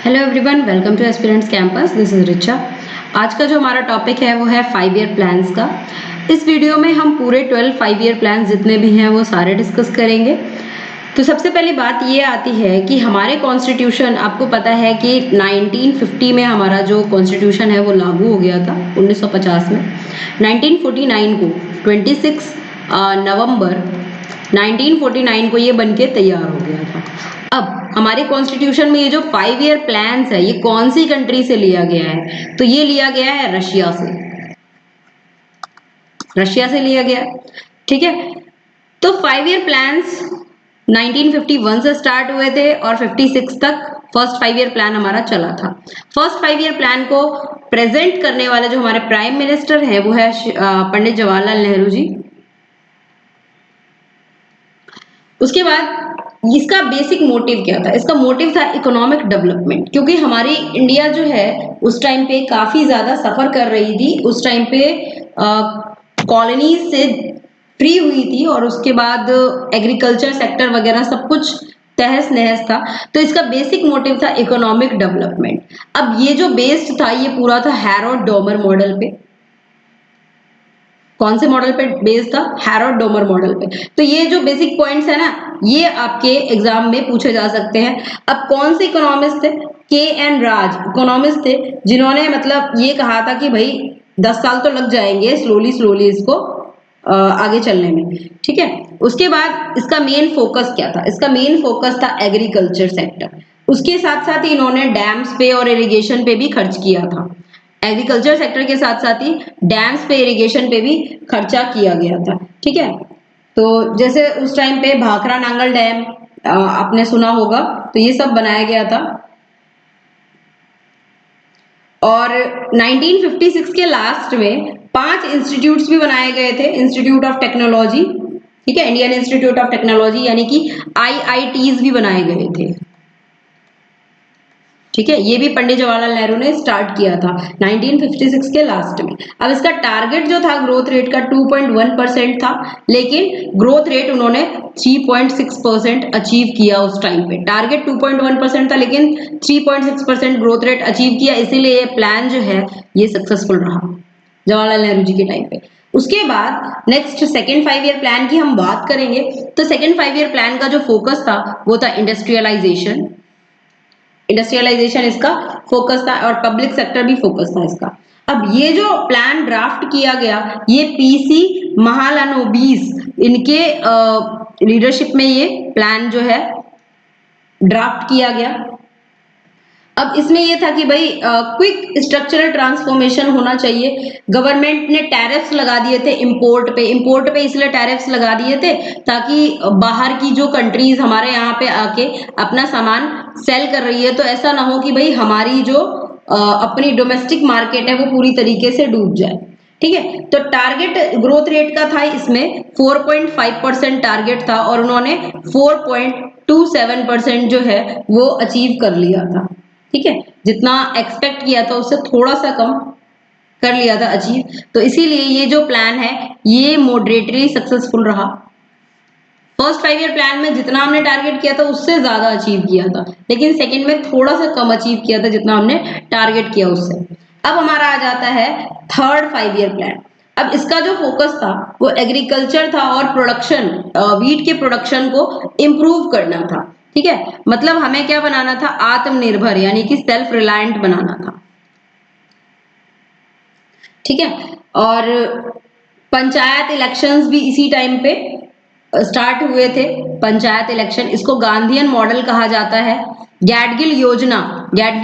Hello everyone, welcome two aspirants campus. This is Richa. आज का जो हमारा टॉपिक है वो है 5 ईयर प्लान्स का। इस वीडियो में हम पूरे 12 5 ईयर प्लान्स जितने भी हैं वो सारे डिस्कस करेंगे। तो सबसे पहली बात ये आती है कि हमारे कॉन्स्टिट्यूशन, आपको पता है कि 1950 में हमारा जो कॉन्स्टिट्यूशन है वो लागू हो गया था 1950 में। 1949 को 26 नवंबर 1949 को ये बनके तैयार हो गया था। अब हमारे कॉन्स्टिट्यूशन में ये जो 5 ईयर प्लान्स है ये कौन सी कंट्री से लिया गया है? तो ये लिया गया है रशिया से। रशिया से लिया गया, ठीक है। तो 5 ईयर प्लान्स 1951 से स्टार्ट हुए थे और 56 तक फर्स्ट 5 ईयर प्लान हमारा चला था। फर्स्ट 5 ईयर प्लान को प्रेजेंट करने वाले जो हमारे प्राइम मिनिस्टर है वो है पंडित जवाहरलाल नेहरू जी। उसके बाद इसका बेसिक मोटिव क्या था? इसका मोटिव था इकोनॉमिक डेवलपमेंट, क्योंकि हमारी इंडिया जो है उस टाइम पे काफी ज्यादा सफर कर रही थी। उस टाइम पे कॉलोनीज से फ्री हुई थी और उसके बाद एग्रीकल्चर सेक्टर वगैरह सब कुछ तहस नहस था। तो इसका बेसिक मोटिव था इकोनॉमिक डेवलपमेंट। अब ये जो बेस्ड था ये पूरा था हैरोल्ड डोमर मॉडल पे। कौन से मॉडल पे बेस्ड था? हैरोल्ड डोमर मॉडल पे। तो ये जो बेसिक पॉइंट्स है ना, ये आपके एग्जाम में पूछे जा सकते हैं। अब कौन से इकोनॉमिस्ट थे? के एन राज इकोनॉमिस्ट थे, जिन्होंने मतलब ये कहा था कि भाई 10 साल तो लग जाएंगे स्लोली स्लोली इसको आगे चलने में, ठीक है। उसके बाद इसका मेन फोकस क्या था? इसका मेन फोकस था एग्रीकल्चर सेक्टर। उसके साथ साथ ही इन्होंने डैम्स पे और इरिगेशन पे भी खर्च किया था। एग्रीकल्चर सेक्टर के साथ साथ ही डैम्स पे, इरिगेशन पे भी खर्चा किया गया था, ठीक है। तो जैसे उस टाइम पे भाखड़ा नांगल डैम आपने सुना होगा, तो ये सब बनाया गया था। और 1956 के लास्ट में 5 इंस्टीट्यूट्स भी बनाए गए थे। इंस्टीट्यूट ऑफ टेक्नोलॉजी, ठीक है, इंडियन इंस्टीट्यूट ऑफ टेक्नोलॉजी यानी कि आईआईटीज भी बनाए गए थे, ठीक है। ये भी पंडित जवाहरलाल नेहरू ने स्टार्ट किया था 1956 के लास्ट में। अब इसका टारगेट जो था ग्रोथ रेट का 2.1% था, लेकिन ग्रोथ रेट उन्होंने 3.6% अचीव किया उस टाइम पे। टारगेट 2.1% था लेकिन 3.6% ग्रोथ रेट अचीव किया, इसीलिए ये प्लान जो है ये सक्सेसफुल रहा जवाहरलाल नेहरू जी के टाइम पे। उसके बाद नेक्स्ट सेकेंड 5 ईयर प्लान की हम बात करेंगे। तो सेकेंड 5 ईयर प्लान का जो फोकस था वो था इंडस्ट्रियलाइजेशन। इंडस्ट्रियलाइजेशन इसका फोकस था और पब्लिक सेक्टर भी फोकस था इसका। अब ये जो प्लान ड्राफ्ट किया गया ये पीसी महालनोबिस इनके लीडरशिप में ये प्लान जो है ड्राफ्ट किया गया। अब इसमें ये था कि भाई क्विक स्ट्रक्चरल ट्रांसफॉर्मेशन होना चाहिए। गवर्नमेंट ने टैरिफ्स लगा दिए थे इंपोर्ट पे इसलिए टैरिफ्स लगा दिए थे ताकि बाहर की जो कंट्रीज हमारे यहाँ पे आके अपना सामान सेल कर रही है तो ऐसा ना हो कि भाई हमारी जो अपनी डोमेस्टिक मार्केट है वो पूरी तरीके से डूब जाए, ठीक है। तो टारगेट ग्रोथ रेट का था इसमें 4.5% टारगेट था और उन्होंने 4.27% जो है वो अचीव कर लिया था, ठीक है। जितना एक्सपेक्ट किया था उससे थोड़ा सा कम कर लिया था अचीव। तो इसीलिए ये जो प्लान है ये मॉडरेटली सक्सेसफुल रहा। फर्स्ट 5 ईयर प्लान में जितना हमने टारगेट किया था उससे ज्यादा अचीव किया था, लेकिन सेकंड में थोड़ा सा कम अचीव किया था जितना हमने टारगेट किया उससे। अब हमारा आ जाता है थर्ड 5 ईयर प्लान। अब इसका जो फोकस था वो एग्रीकल्चर था और प्रोडक्शन, वीट के प्रोडक्शन को इम्प्रूव करना था, ठीक है। मतलब हमें क्या बनाना था? आत्मनिर्भर यानी कि सेल्फ रिलायंट बनाना था, ठीक है। और पंचायत इलेक्शंस भी इसी टाइम पे स्टार्ट हुए थे। पंचायत इलेक्शन, इसको गांधीयन मॉडल कहा जाता है। गैडगिल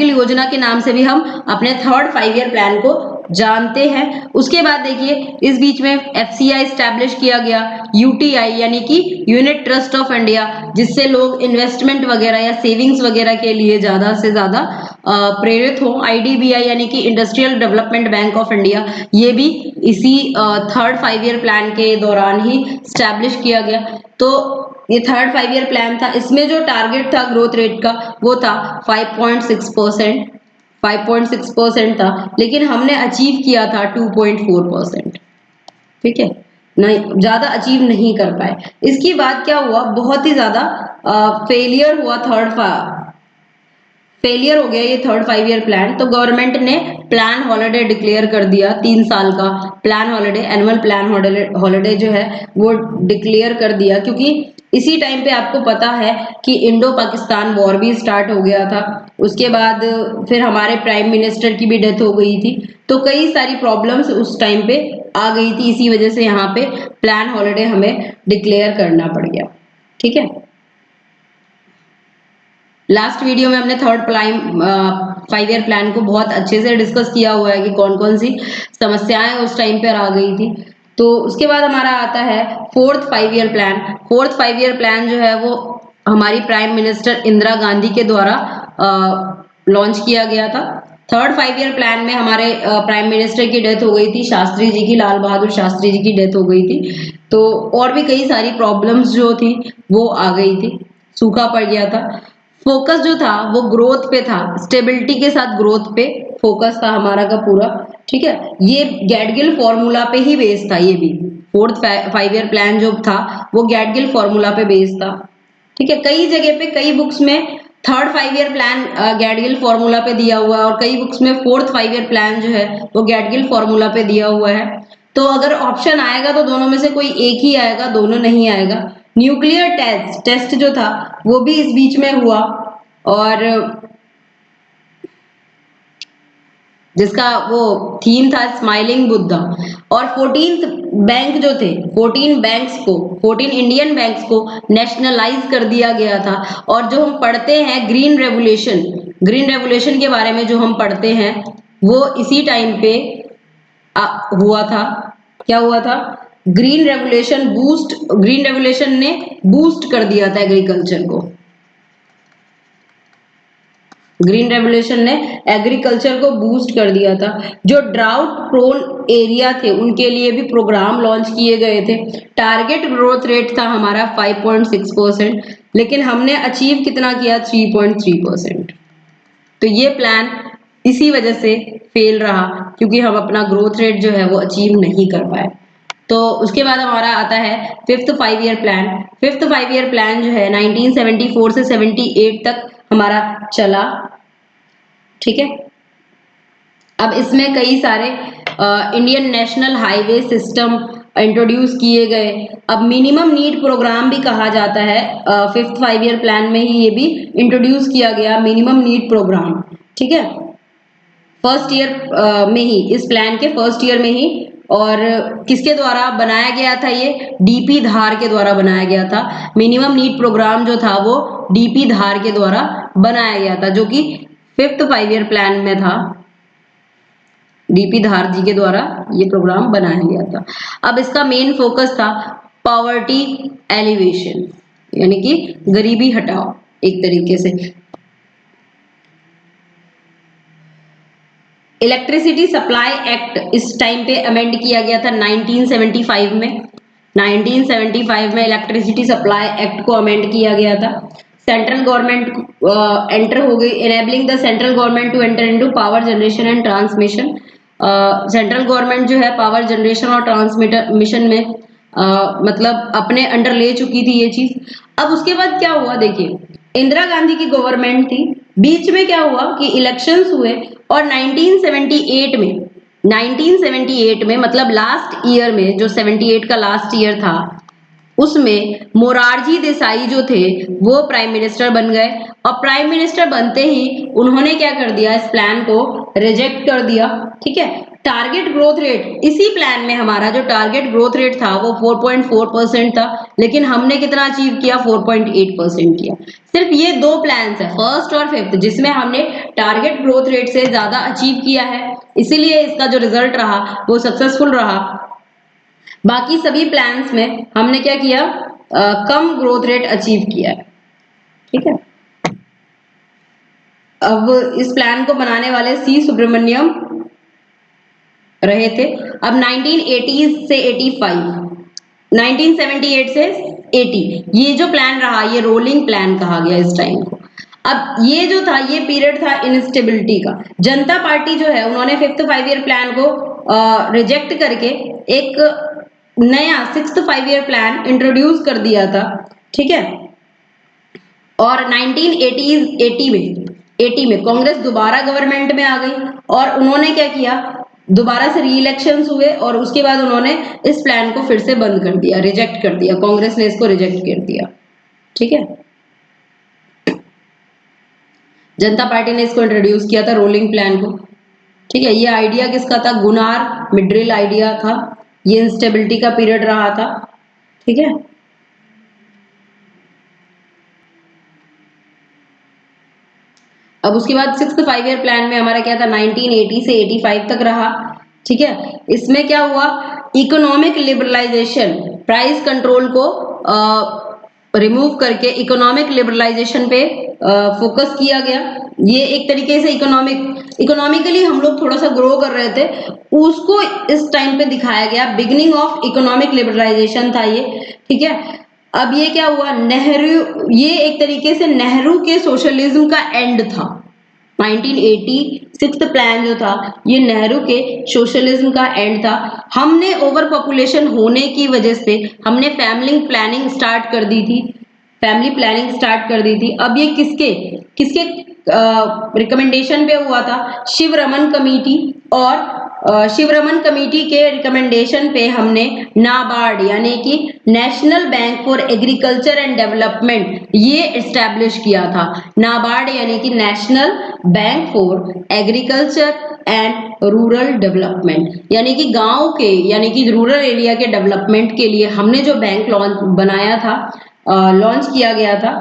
योजना के नाम से भी हम अपने थर्ड 5 ईयर प्लान को जानते हैं। उसके बाद देखिए इस बीच में एफसीआई स्टैब्लिश किया गया, यूटीआई यानी कि यूनिट ट्रस्ट ऑफ इंडिया, जिससे लोग इन्वेस्टमेंट वगैरह या सेविंग्स वगैरह के लिए ज्यादा से ज्यादा प्रेरित हो। आईडीबीआई यानी कि industrial development bank of India, ये भी इसी थर्ड 5 ईयर प्लान के दौरान ही स्टैब्लिश किया गया। तो ये थर्ड 5 ईयर प्लान था, इसमें जो टारगेट था ग्रोथ रेट का वो था 5.6%, 5.6% था, लेकिन हमने अचीव किया था 2.4%, ठीक है। नहीं, ज्यादा अचीव नहीं कर पाए। इसके बाद क्या हुआ? बहुत ही ज्यादा फेलियर हुआ फेलियर हो गया ये थर्ड 5 ईयर प्लान, तो गवर्नमेंट ने प्लान हॉलिडे डिक्लेयर कर दिया, 3 साल का plan holiday, annual plan holiday जो है वो डिक्लेयर कर दिया, क्योंकि इसी टाइम पे आपको पता है कि इंडो पाकिस्तान वॉर भी स्टार्ट हो गया था। उसके बाद फिर हमारे प्राइम मिनिस्टर की भी डेथ हो गई थी, तो कई सारी प्रॉब्लम्स उस टाइम पे आ गई थी, इसी वजह से यहाँ पे प्लान हॉलिडे हमें डिक्लेयर करना पड़ गया। ठीक है, लास्ट वीडियो में हमने थर्ड प्लान 5 ईयर प्लान को बहुत अच्छे से डिस्कस किया हुआ है कि कौन कौन सी समस्याएं उस टाइम पर आ गई थी। तो उसके बाद हमारा आता है fourth 5 year plan. Fourth 5 year plan जो है वो हमारी प्राइम मिनिस्टर इंदिरा गांधी के द्वारा लॉन्च किया गया था। थर्ड 5 ईयर प्लान में हमारे प्राइम मिनिस्टर की डेथ हो गई थी, शास्त्री जी की, लाल बहादुर शास्त्री जी की डेथ हो गई थी। तो और भी कई सारी प्रॉब्लम्स जो थी वो आ गई थी, सूखा पड़ गया था। फोकस जो था वो ग्रोथ पे था, स्टेबिलिटी के साथ ग्रोथ पे फोकस था हमारा का पूरा। ठीक है, ये गैडगिल फॉर्मूला पे ही बेस्ड था, ये भी फोर्थ 5 ईयर प्लान जो था वो गैडगिल फॉर्मूला पे बेस्ड था। ठीक है, कई जगह पे कई बुक्स में थर्ड 5 ईयर प्लान गैडगिल फॉर्मूला पे दिया हुआ है, और कई बुक्स में फोर्थ 5 ईयर प्लान जो है वो गैडगिल फॉर्मूला पे दिया हुआ है। तो अगर ऑप्शन आएगा तो दोनों में से कोई एक ही आएगा, दोनों नहीं आएगा। न्यूक्लियर टेस्ट जो था वो भी इस बीच में हुआ, और जिसका वो थीम था स्माइलिंग बुद्धा। और 14 बैंक जो थे, 14 इंडियन बैंक्स को नेशनलाइज कर दिया गया था। और जो हम पढ़ते हैं ग्रीन रेवोल्यूशन के बारे में जो हम पढ़ते हैं वो इसी टाइम पे हुआ था। क्या हुआ था? ग्रीन रेवोल्यूशन ने बूस्ट कर दिया था एग्रीकल्चर को। ग्रीन रेवोल्यूशन ने एग्रीकल्चर को बूस्ट कर दिया था। जो ड्राउट प्रोन एरिया थे उनके लिए भी प्रोग्राम लॉन्च किए गए थे। टारगेट ग्रोथ रेट था हमारा 5.6%, लेकिन हमने अचीव कितना किया? 3.3%। तो ये प्लान इसी वजह से फेल रहा, क्योंकि हम अपना ग्रोथ रेट जो है वो अचीव नहीं कर पाए। तो उसके बाद हमारा आता है fifth 5 year plan. Fifth 5 year plan जो है 1974 से 78 तक हमारा चला। ठीक है, अब इसमें कई सारे Indian national highway system introduce किए गए। अब मिनिमम नीड प्रोग्राम भी कहा जाता है, फिफ्थ 5 ईयर प्लान में ही ये भी इंट्रोड्यूस किया गया, मिनिमम नीड प्रोग्राम। ठीक है, फर्स्ट ईयर में ही, इस प्लान के फर्स्ट ईयर में ही। और किसके द्वारा बनाया गया था? ये डीपी धार के द्वारा बनाया गया था। मिनिमम नीड प्रोग्राम जो था वो डीपी धार के द्वारा बनाया गया था, जो कि फिफ्थ 5 ईयर प्लान में था। डीपी धार जी के द्वारा ये प्रोग्राम बनाया गया था। अब इसका मेन फोकस था पॉवर्टी एलिवेशन, यानी कि गरीबी हटाओ एक तरीके से। इलेक्ट्रिसिटी सप्लाई एक्ट इस टाइम पे अमेंड किया गया था 1975 में। 1975 में इलेक्ट्रिसिटी सप्लाई एक्ट को अमेंड किया गया था। सेंट्रल गवर्नमेंट एंटर हो गई, enabling the central government to enter into power generation and transmission. Central government जो है पावर जनरेशन और ट्रांसमिशन में मतलब अपने अंडर ले चुकी थी ये चीज। अब उसके बाद क्या हुआ देखिए, इंदिरा गांधी की गवर्नमेंट थी, बीच में क्या हुआ कि इलेक्शंस हुए, और 1978 में मतलब लास्ट ईयर में, जो 78 का लास्ट ईयर था, उसमें मोरारजी देसाई जो थे वो प्राइम मिनिस्टर बन गए। और प्राइम मिनिस्टर बनते ही उन्होंने क्या कर दिया? इस प्लान को रिजेक्ट कर दिया। ठीक है, टारगेट ग्रोथ रेट, इसी प्लान में हमारा जो टारगेट ग्रोथ रेट था वो 4.4% था, लेकिन हमने कितना अचीव किया? 4.8% किया। सिर्फ ये दो प्लान है, फर्स्ट और फिफ्थ, जिसमें हमने टारगेट ग्रोथ रेट से ज्यादा अचीव किया है, इसीलिए इसका जो रिजल्ट रहा वो सक्सेसफुल रहा। बाकी सभी प्लान्स में हमने क्या किया? कम ग्रोथ रेट अचीव किया है। ठीक है, अब इस प्लान को बनाने वाले सी सुब्रमण्यम रहे थे। अब 1980 से 85, 1978 से 80, ये जो प्लान रहा ये रोलिंग प्लान कहा गया इस टाइम को। अब ये जो था ये पीरियड था इंस्टेबिलिटी का। जनता पार्टी जो है उन्होंने फिफ्थ 5 ईयर प्लान को रिजेक्ट करके एक नया सिक्स्थ 5 ईयर प्लान इंट्रोड्यूस कर दिया था। ठीक है, और 1980 में 1980 में कांग्रेस दोबारा गवर्नमेंट में आ गई और उन्होंने क्या किया, दोबारा से री इलेक्शंस हुए और उसके बाद उन्होंने इस प्लान को फिर से बंद कर दिया, रिजेक्ट कर दिया, कांग्रेस ने इसको रिजेक्ट कर दिया। ठीक है, जनता पार्टी ने इसको इंट्रोड्यूस किया था रोलिंग प्लान को। ठीक है, ये आइडिया किसका था, गुनार मिड्रिल आइडिया था, ये इंस्टेबिलिटी का पीरियड रहा था। ठीक है, अब उसके बाद 6th 5 ईयर प्लान में हमारा क्या था, 1980 से 85 तक रहा। ठीक है, इसमें क्या हुआ, इकोनॉमिक लिबरलाइजेशन, प्राइस कंट्रोल को रिमूव करके इकोनॉमिक लिबरलाइजेशन पे फोकस किया गया। ये एक तरीके से इकोनॉमिकली हम लोग थोड़ा सा ग्रो कर रहे थे, उसको इस टाइम पे दिखाया गया, बिगिनिंग ऑफ इकोनॉमिक लिबरलाइजेशन था ये। ठीक है, अब ये क्या हुआ, नेहरू, ये एक तरीके से नेहरू के सोशलिज्म का एंड था। 1986 प्लान जो था ये नेहरू के सोशलिज्म का एंड था। हमने ओवर पॉपुलेशन होने की वजह से हमने फैमिली प्लानिंग स्टार्ट कर दी थी, फैमिली प्लानिंग स्टार्ट कर दी थी। अब ये किसके किसके रिकमेंडेशन पे हुआ था, शिव रमन कमेटी, और शिव रमन कमेटी के रिकमेंडेशन पे हमने नाबार्ड यानी कि national bank for agriculture and development ये एस्टैब्लिश किया था। नाबार्ड यानी कि national bank for agriculture and rural development, यानी कि गांव के यानी कि रूरल एरिया के डेवलपमेंट के लिए हमने जो बैंक लॉन्च बनाया था, लॉन्च किया गया था,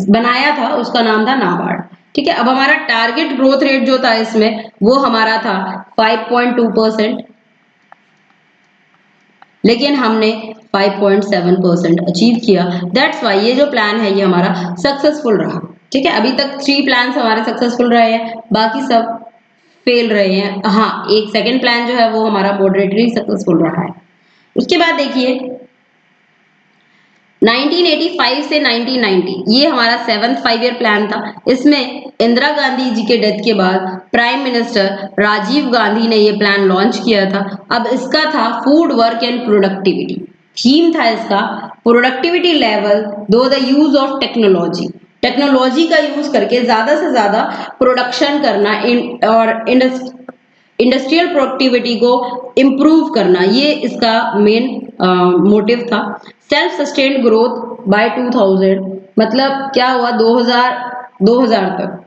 बनाया था, उसका नाम था नाबार्ड। ठीक है, अब हमारा टारगेट ग्रोथ रेट जो था इसमें वो हमारा था 5.2%, लेकिन हमने 5.7% अचीव किया। दैट्स वाई ये जो प्लान है ये हमारा सक्सेसफुल रहा। ठीक है, अभी तक 3 प्लान्स हमारे सक्सेसफुल रहे हैं, बाकी सब फेल रहे हैं। हाँ, एक सेकंड प्लान जो है वो हमारा मॉडरेटली सक्सेसफुल रहा है। उसके बाद देखिए 1985 से 1990 ये हमारा 7th 5 ईयर प्लान था। इसमें इंदिरा गांधी जी के डेथ के बाद प्राइम मिनिस्टर राजीव गांधी ने ये प्लान लॉन्च किया था। अब इसका था food work and productivity, theme था इसका प्रोडक्टिविटी लेवल दो the use of technology, technology का यूज करके ज्यादा से ज्यादा प्रोडक्शन करना और इंडस्ट्रियल प्रोडक्टिविटी को इम्प्रूव करना, ये इसका मेन मोटिव था। सेल्फ सस्टेन्ड ग्रोथ बाय 2000, मतलब क्या हुआ 2000 तक।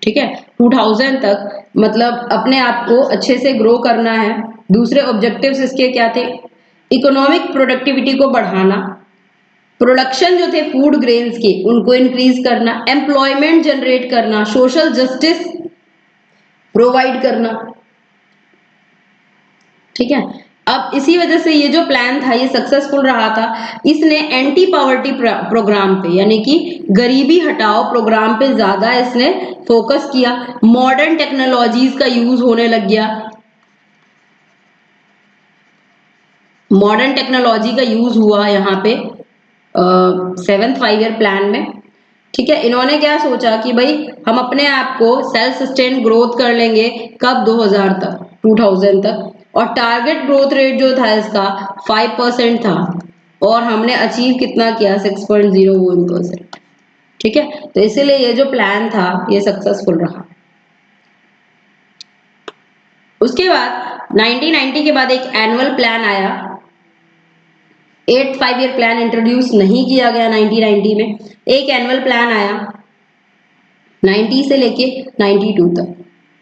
ठीक है, 2000 तक मतलब अपने आप को अच्छे से ग्रो करना है। दूसरे ऑब्जेक्टिव्स इसके क्या थे, इकोनॉमिक प्रोडक्टिविटी को बढ़ाना, प्रोडक्शन जो थे फूड ग्रेन्स के उनको इंक्रीज करना, एम्प्लॉयमेंट जनरेट करना, सोशल जस्टिस प्रोवाइड करना। ठीक है, अब इसी वजह से ये जो प्लान था ये सक्सेसफुल रहा था। इसने एंटी पॉवर्टी प्रोग्राम पे यानी कि गरीबी हटाओ प्रोग्राम पे ज्यादा इसने फोकस किया। मॉडर्न टेक्नोलॉजीज का यूज होने लग गया, मॉडर्न टेक्नोलॉजी का यूज हुआ यहाँ पे 7th 5 ईयर प्लान में। ठीक है, इन्होंने क्या सोचा कि भाई हम अपने आप को सेल्फ सस्टेन ग्रोथ कर लेंगे कब, 2000 तक, 2000 तक, और टारगेट ग्रोथ रेट जो था इसका 5% था और हमने अचीव कितना किया, 6.01%। ठीक है, तो इसीलिए ये जो प्लान था ये सक्सेसफुल रहा। उसके बाद 1990 के बाद एक एनुअल प्लान आया, 8th 5 ईयर प्लान इंट्रोड्यूस नहीं किया गया 1990 में। एक एनुअल प्लान आया 90 से लेके 92 तक,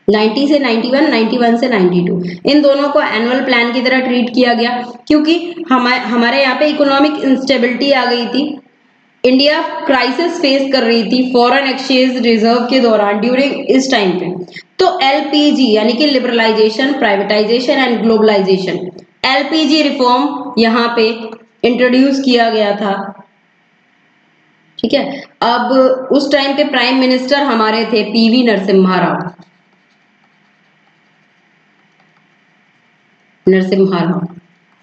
90 से 91, 91 से 92, इन दोनों को एनुअल प्लान की तरह ट्रीट किया गया क्योंकि हमारे यहाँ पे इकोनॉमिक इंस्टेबिलिटी आ गई थी। इंडिया क्राइसिस फेस कर रही थी फॉरेन एक्सचेंज रिजर्व के दौरान ड्यूरिंग इस टाइम पे। तो एलपीजी यानी कि liberalisation, privatisation and globalisation, LPG reform यहाँ पे इंट्रोड्यूस किया गया था। ठीक है, अब उस टाइम पे प्राइम मिनिस्टर हमारे थे पीवी नरसिम्हा राव, नरसिम्हा राव।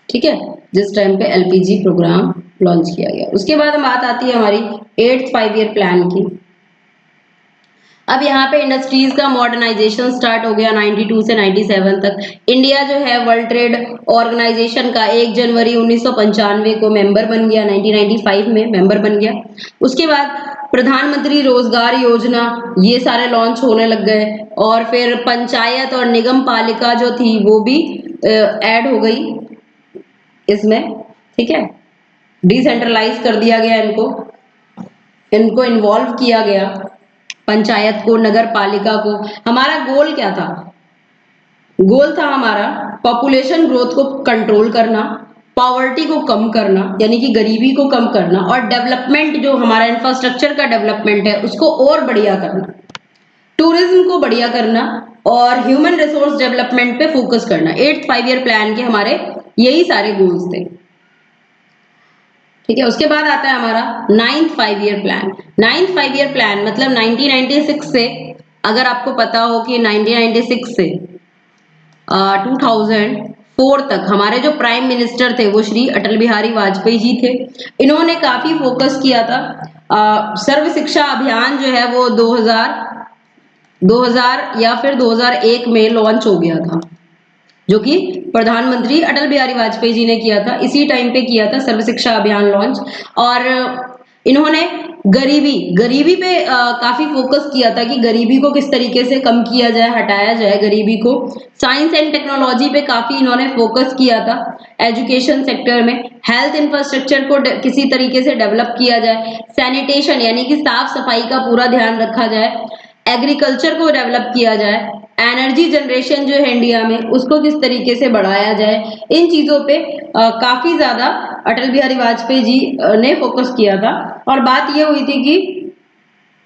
ठीक है, जिस टाइम पे एलपीजी प्रोग्राम लॉन्च किया गया। उसके बाद हम बात आती है हमारी 8th 5 ईयर प्लान की। अब यहाँ पे इंडस्ट्रीज का मॉडर्नाइजेशन स्टार्ट हो गया 92 से 97 तक। इंडिया जो है वर्ल्ड ट्रेड ऑर्गेनाइजेशन का 1 जनवरी 1995 को मेंबर बन गया, 1995 में मेंबर बन गया। उसके बाद प्रधानमंत्री रोजगार योजना, ये सारे लॉन्च होने लग गए। और फिर पंचायत और निगम पालिका जो थी वो भी ऐड हो गई इसमें, ठीक है। डिसेंट्रलाइज कर दिया गया इनको, इनको इन्वॉल्व किया गया, पंचायत को, नगर पालिका को। हमारा गोल क्या था? गोल था हमारा पॉपुलेशन ग्रोथ को कंट्रोल करना, पॉवर्टी को कम करना यानी कि गरीबी को कम करना, और डेवलपमेंट जो हमारा इंफ्रास्ट्रक्चर का डेवलपमेंट है उसको और बढ़िया करना, टूरिज्म को बढ़िया करना और ह्यूमन रिसोर्स डेवलपमेंट पे फोकस करना। 8th 5 ईयर प्लान के हमारे यही सारे गोल्स थे, ठीक है। उसके बाद आता है हमारा 9th 5 year plan. 9th 5 year plan मतलब 1996 से, अगर आपको पता हो कि 1996 से 2004 तक हमारे जो प्राइम मिनिस्टर थे वो श्री अटल बिहारी वाजपेयी जी थे। इन्होंने काफी फोकस किया था। सर्व शिक्षा अभियान जो है वो 2000 या फिर 2001 में लॉन्च हो गया था, जो कि प्रधानमंत्री अटल बिहारी वाजपेयी जी ने किया था। इसी टाइम पे किया था सर्व शिक्षा अभियान लॉन्च। और इन्होंने गरीबी गरीबी पे काफी फोकस किया था कि गरीबी को किस तरीके से कम किया जाए, हटाया जाए गरीबी को। साइंस एंड टेक्नोलॉजी पे काफी इन्होंने फोकस किया था। एजुकेशन सेक्टर में हेल्थ इंफ्रास्ट्रक्चर को किसी तरीके से डेवलप किया जाए, सैनिटेशन यानी कि साफ सफाई का पूरा ध्यान रखा जाए, एग्रीकल्चर को डेवलप किया जाए, एनर्जी जनरेशन जो है इंडिया में उसको किस तरीके से बढ़ाया जाए। इन चीजों पे काफी ज्यादा अटल बिहारी वाजपेयी जी ने फोकस किया था। और बात ये हुई थी कि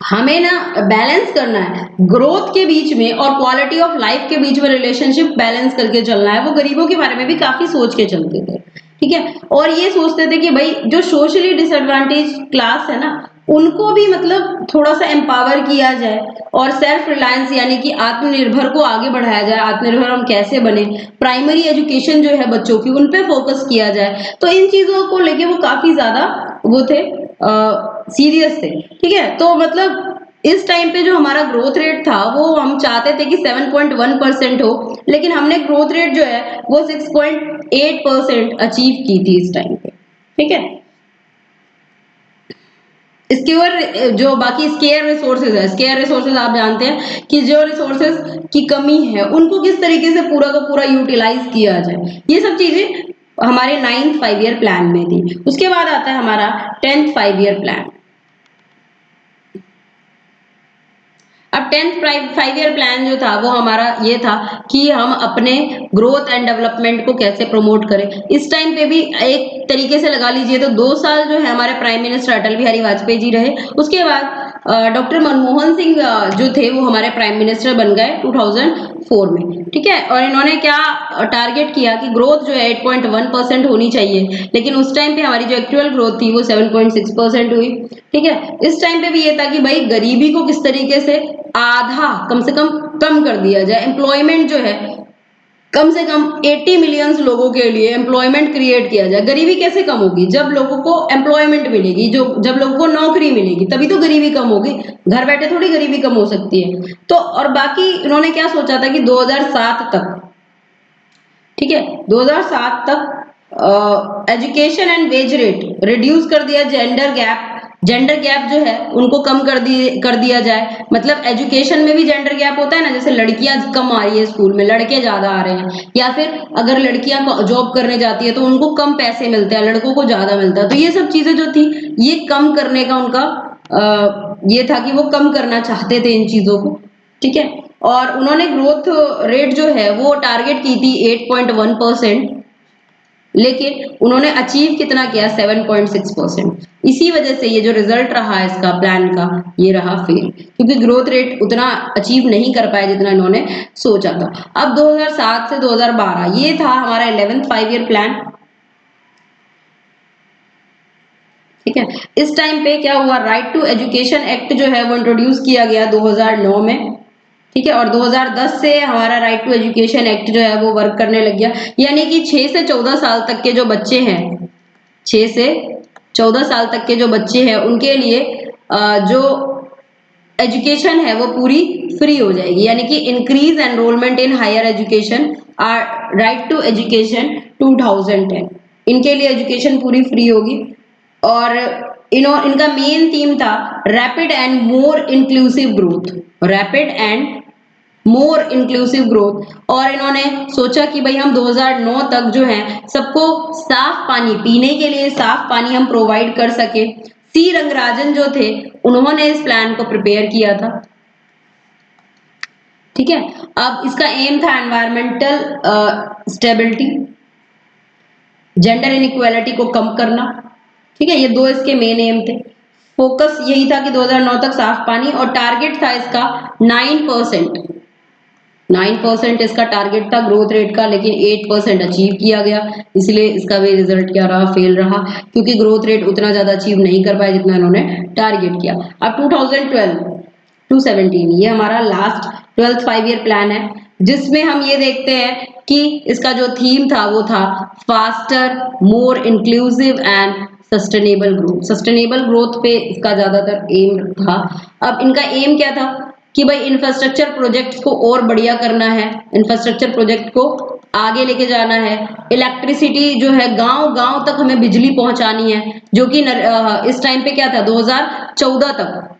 हमें ना बैलेंस करना है ग्रोथ के बीच में और क्वालिटी ऑफ लाइफ के बीच में, रिलेशनशिप बैलेंस करके चलना है। वो गरीबों के बारे में भी काफी सोच के चलते थे, ठीक है। और ये सोचते थे कि भाई जो सोशली डिसएडवांटेज क्लास है ना, उनको भी मतलब थोड़ा सा एम्पावर किया जाए और सेल्फ रिलायंस यानी कि आत्मनिर्भर को आगे बढ़ाया जाए। आत्मनिर्भर हम कैसे बने, प्राइमरी एजुकेशन जो है बच्चों की उन पे फोकस किया जाए। तो इन चीजों को लेके वो काफी ज्यादा वो थे, सीरियस थे, ठीक है। तो मतलब इस टाइम पे जो हमारा ग्रोथ रेट था वो हम चाहते थे कि 7.1% हो, लेकिन हमने ग्रोथ रेट जो है वो 6.8% अचीव की थी इस टाइम पे, ठीक है। इसके और जो बाकी स्केयर रिसोर्सेज है, स्केयर रिसोर्सेज आप जानते हैं कि जो रिसोर्सेज की कमी है उनको किस तरीके से पूरा का पूरा यूटिलाइज किया जाए, ये सब चीजें हमारे 9th 5 ईयर प्लान में थी। उसके बाद आता है हमारा 10th 5 ईयर प्लान। अब 10th 5 ईयर प्लान जो था वो हमारा ये था कि हम अपने ग्रोथ एंड डेवलपमेंट को कैसे प्रमोट करें। इस टाइम पे भी एक तरीके से लगा लीजिए तो 2 साल जो है हमारे प्राइम मिनिस्टर अटल बिहारी वाजपेयी जी रहे। उसके बाद डॉक्टर मनमोहन सिंह जो थे वो हमारे प्राइम मिनिस्टर बन गए 2004 में, ठीक है। और इन्होंने क्या टारगेट किया कि ग्रोथ जो है 8.1% होनी चाहिए, लेकिन उस टाइम पे हमारी जो एक्चुअल ग्रोथ थी वो 7.6% हुई, ठीक है। इस टाइम पे भी ये था कि भाई गरीबी को किस तरीके से आधा कम से कम कर दिया जाए। एम्प्लॉयमेंट जो है कम से कम 80 मिलियंस लोगों के लिए एम्प्लॉयमेंट क्रिएट किया जाए। गरीबी कैसे कम होगी? जब लोगों को एम्प्लॉयमेंट मिलेगी, जो जब लोगों को नौकरी मिलेगी तभी तो गरीबी कम होगी। घर बैठे थोड़ी गरीबी कम हो सकती है। तो और बाकी इन्होंने क्या सोचा था कि 2007 तक, ठीक है, 2007 तक education and wage rate reduce कर दिया, जेंडर गैप जो है उनको कम कर दिया जाए। मतलब एजुकेशन में भी जेंडर गैप होता है ना, जैसे लड़कियां कम आ रही है स्कूल में, लड़के ज्यादा आ रहे हैं, या फिर अगर लड़कियां जॉब करने जाती है तो उनको कम पैसे मिलते हैं, लड़कों को ज्यादा मिलता है। तो ये सब चीजें जो थी ये कम करने का उनका ये था कि वो कम करना चाहते थे इन चीजों को, ठीक है। और उन्होंने ग्रोथ रेट जो है वो टारगेट की थी 8.1%, लेकिन उन्होंने अचीव कितना किया? 7.6%। इसी वजह से ये जो रिजल्ट रहा इसका प्लान का ये रहा फेल, क्योंकि ग्रोथ रेट उतना अचीव नहीं कर पाए जितना इन्होंने सोचा था। अब 2007 से 2012 ये था हमारा 11th 5 ईयर प्लान, ठीक है। इस टाइम पे क्या हुआ? राइट टू एजुकेशन एक्ट जो है वो इंट्रोड्यूस किया गया 2009 में, ठीक है। और 2010 से हमारा राइट टू एजुकेशन एक्ट जो है वो वर्क करने लग गया। यानी कि 6 से 14 साल तक के जो बच्चे हैं, 6 से 14 साल तक के जो बच्चे हैं उनके लिए जो एजुकेशन है वो पूरी फ्री हो जाएगी। यानी कि increase enrolment in higher education or right to education 2010, इनके लिए एजुकेशन पूरी फ्री होगी। और इनका मेन थीम था rapid and more inclusive growth, rapid and more inclusive growth. और इन्होंने सोचा कि भाई हम 2009 तक जो है सबको साफ पानी, पीने के लिए साफ पानी हम प्रोवाइड कर सके। सी रंगराजन जो थे उन्होंने इस प्लान को प्रिपेयर किया था। ठीक है, अब इसका एम था एनवायरमेंटल स्टेबिलिटी, जेंडर इनइक्वालिटी को कम करना। ठीक है, ये दो इसके मेन एम थे। फोकस यही था कि 2009 तक साफ पानी, और टारगेट था इसका 9%। 9% इसका टारगेट था ग्रोथ रेट का, लेकिन 8% अचीव किया गया। इसलिए इसका भी रिजल्ट क्या रहा, फेल रहा, क्योंकि ग्रोथ रेट उतना ज्यादा अचीव नहीं कर पाए जितना इन्होंने टारगेट किया। अब 2012 टू 17 ये हमारा लास्ट 12th 5 ईयर प्लान है, जिसमें हम ये देखते हैं कि इसका जो थीम था वो था faster, more inclusive and sustainable growth. Sustainable growth पे इसका ज्यादातर एम था। अब इनका एम क्या था कि भाई इंफ्रास्ट्रक्चर प्रोजेक्ट्स को और बढ़िया करना है, इंफ्रास्ट्रक्चर प्रोजेक्ट को आगे लेके जाना है। इलेक्ट्रिसिटी जो है गांव गांव तक हमें बिजली पहुंचानी है, जो कि इस टाइम पे क्या था 2014 तक,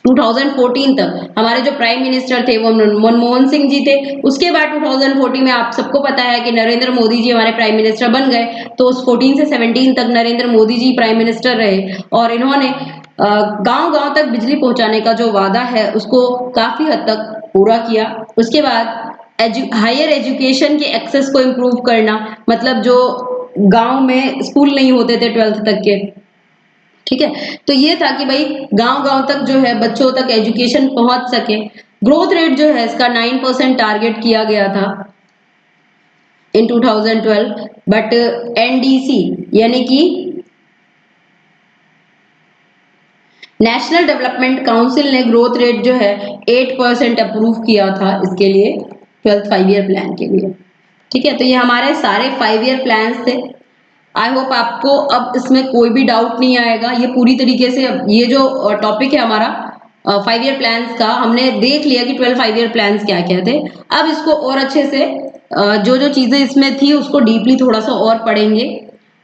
2014 तक हमारे जो प्राइम मिनिस्टर थे वो मनमोहन सिंह जी थे। उसके बाद 2014 में आप सबको पता है कि नरेंद्र मोदी जी हमारे प्राइम मिनिस्टर बन गए। तो उस 14 से 17 तक नरेंद्र मोदी जी प्राइम मिनिस्टर रहे, और इन्होंने गांव गांव तक बिजली पहुंचाने का जो वादा है उसको काफी हद तक पूरा किया। उसके बाद हायर एजुकेशन के एक्सेस को इम्प्रूव करना, मतलब जो गांव में स्कूल नहीं होते थे 12th तक के। ठीक है, तो ये था कि भाई गांव गांव तक जो है बच्चों तक एजुकेशन पहुंच सके। ग्रोथ रेट जो है इसका 9% टारगेट किया गया था इन 2012, बट एनडीसी यानी कि नेशनल डेवलपमेंट काउंसिल ने ग्रोथ रेट जो है 8% अप्रूव किया था इसके लिए, 12th 5 ईयर प्लान के लिए। ठीक है, तो ये हमारे सारे 5 ईयर प्लान्स थे। आई होप आपको अब इसमें कोई भी डाउट नहीं आएगा। ये पूरी तरीके से ये जो टॉपिक है हमारा 5 ईयर प्लान्स का, हमने देख लिया कि 12 5 ईयर प्लान्स क्या क्या थे। अब इसको और अच्छे से जो जो चीजें इसमें थी उसको डीपली थोड़ा सा और पढ़ेंगे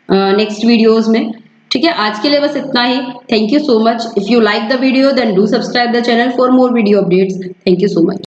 नेक्स्ट वीडियोस में। ठीक है, आज के लिए बस इतना ही। Thank you so much. If you like the video then do subscribe the channel for more video updates. Thank you so much.